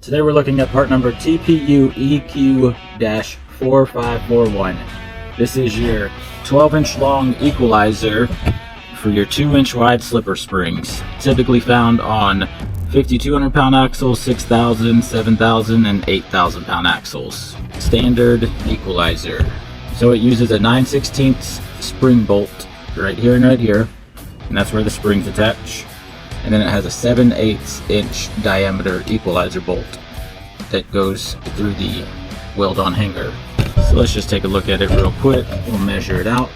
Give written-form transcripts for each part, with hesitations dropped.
Today we're looking at part number TPUEQ-4541. This is your 12-inch long equalizer for your 2-inch wide slipper springs, typically found on 5,200 pound axles, 6,000, 7,000, and 8,000 pound axles. Standard equalizer. So it uses a 9/16 spring bolt right here and right here, and that's where the springs attach. And then it has a 7/8 inch diameter equalizer bolt that goes through the weld-on hanger. So let's just take a look at it real quick. We'll measure it out.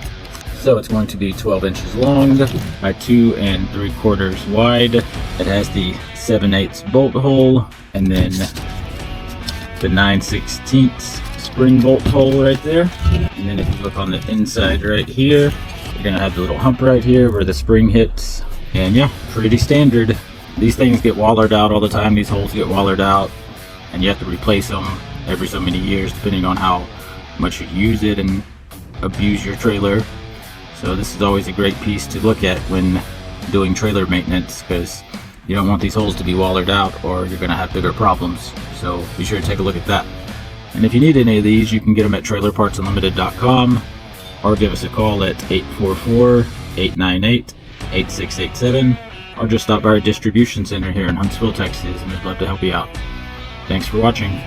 So it's going to be 12 inches long by 2 3/4 wide. It has the 7/8 bolt hole and then the 9/16 spring bolt hole right there. And then if you look on the inside right here, you're gonna have the little hump right here where the spring hits. And yeah, pretty standard. These things get wallered out all the time. These holes get wallered out, and you have to replace them every so many years depending on how much you use it and abuse your trailer. So this is always a great piece to look at when doing trailer maintenance, because you don't want these holes to be wallered out or you're going to have bigger problems. So be sure to take a look at that. And if you need any of these, you can get them at trailerpartsunlimited.com or give us a call at 844-898-8687, or just stop by our distribution center here in Huntsville, Texas, and we'd love to help you out. Thanks for watching.